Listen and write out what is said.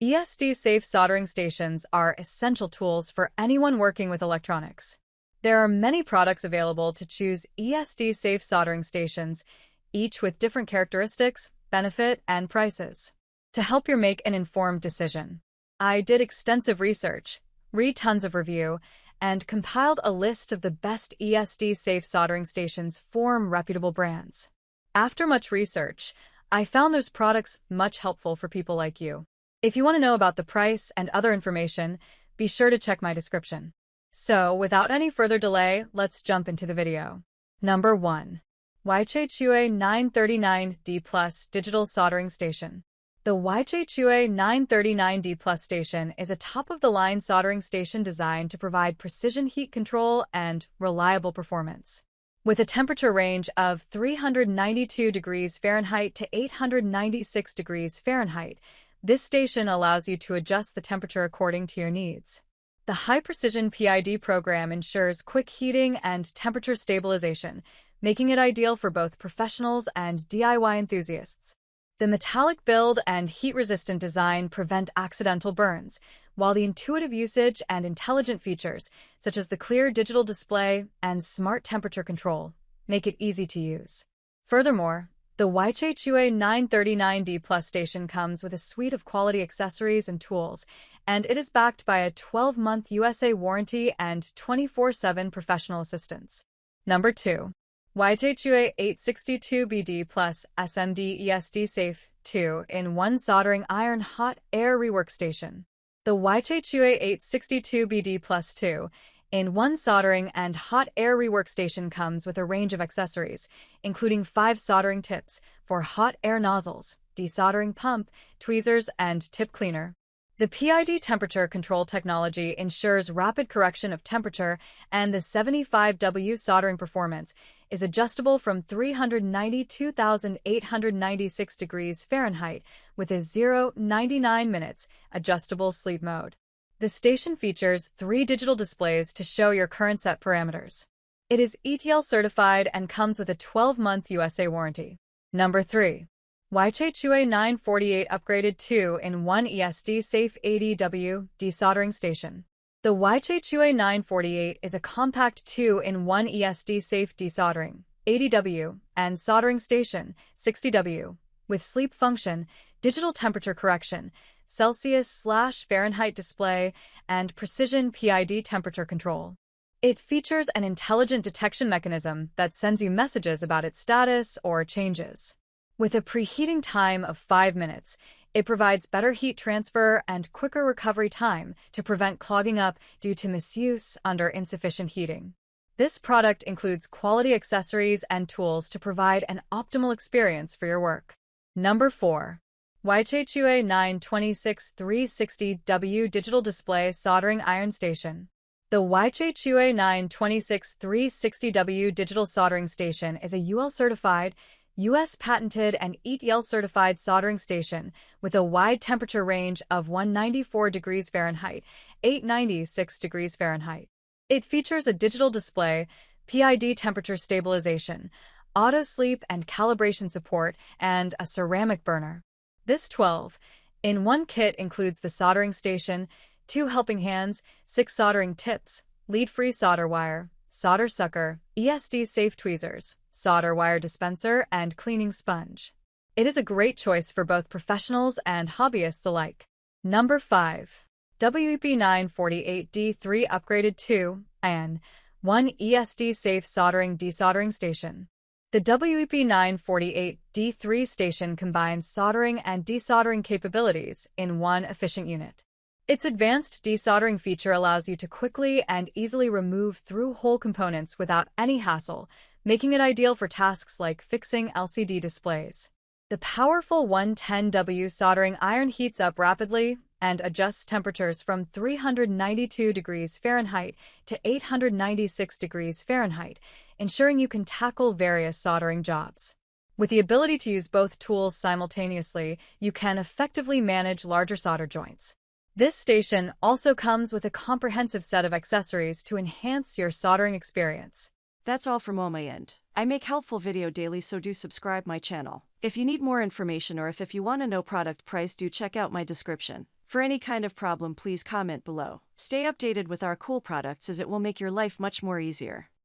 ESD-safe soldering stations are essential tools for anyone working with electronics. There are many products available to choose ESD-safe soldering stations, each with different characteristics, benefit, and prices. To help you make an informed decision, I did extensive research, read tons of review, and compiled a list of the best ESD-safe soldering stations from reputable brands. After much research, I found those products much helpful for people like you. If you want to know about the price and other information, be sure to check my description. So, without any further delay, let's jump into the video. Number 1. YCHUA 939D Plus Digital Soldering Station. The YCHUA 939D Plus station is a top-of-the-line soldering station designed to provide precision heat control and reliable performance. With a temperature range of 392 degrees Fahrenheit to 896 degrees Fahrenheit, this station allows you to adjust the temperature according to your needs. The high-precision PID program ensures quick heating and temperature stabilization, making it ideal for both professionals and DIY enthusiasts. The metallic build and heat-resistant design prevent accidental burns, while the intuitive usage and intelligent features, such as the clear digital display and smart temperature control, make it easy to use. Furthermore, the YCHUA 939D Plus station comes with a suite of quality accessories and tools, and it is backed by a 12-month USA warranty and 24/7 professional assistance. Number 2. YCHUA 862BD Plus SMD ESD Safe 2-in-1 Soldering Iron Hot Air Rework Station. The YCHUA 862BD Plus 2-in-1 soldering and hot air rework station comes with a range of accessories, including 5 soldering tips for hot air nozzles, desoldering pump, tweezers, and tip cleaner. The PID temperature control technology ensures rapid correction of temperature, and the 75W soldering performance is adjustable from 392,896 degrees Fahrenheit with a 0-99 minutes adjustable sleep mode. The station features 3 digital displays to show your current set parameters. It is ETL certified and comes with a 12-month USA warranty. Number 3. YCHUA 948 Upgraded 2-in-1 ESD Safe 80W Desoldering Station. The YCHUA 948 is a compact 2-in-1 ESD Safe Desoldering 80W and soldering station 60W with sleep function, digital temperature correction, Celsius/Fahrenheit display, and precision PID temperature control. It features an intelligent detection mechanism that sends you messages about its status or changes. With a preheating time of 5 minutes, it provides better heat transfer and quicker recovery time to prevent clogging up due to misuse under insufficient heating. This product includes quality accessories and tools to provide an optimal experience for your work. Number 4. YCHUA 926 360W Digital Display Soldering Iron Station. The YCHUA 926 360W Digital Soldering Station is a UL-certified, U.S. patented and ETL-certified soldering station with a wide temperature range of 194 degrees Fahrenheit, 896 degrees Fahrenheit. It features a digital display, PID temperature stabilization, auto-sleep and calibration support, and a ceramic burner. This 12-in-1 kit includes the soldering station, 2 helping hands, 6 soldering tips, lead-free solder wire, solder sucker, ESD-safe tweezers, solder wire dispenser, and cleaning sponge. It is a great choice for both professionals and hobbyists alike. Number 5. WEP 948D3 Upgraded 2-in-1 ESD-Safe Soldering Desoldering Station. The WEP 948D3 station combines soldering and desoldering capabilities in one efficient unit. Its advanced desoldering feature allows you to quickly and easily remove through-hole components without any hassle, making it ideal for tasks like fixing LCD displays. The powerful 110W soldering iron heats up rapidly and adjusts temperatures from 392 degrees Fahrenheit to 896 degrees Fahrenheit, ensuring you can tackle various soldering jobs. With the ability to use both tools simultaneously, you can effectively manage larger solder joints. This station also comes with a comprehensive set of accessories to enhance your soldering experience. That's all from on my end. I make helpful video daily, so do subscribe my channel. If you need more information or if you want to know product price, do check out my description. For any kind of problem, please comment below. Stay updated with our cool products as it will make your life much more easier.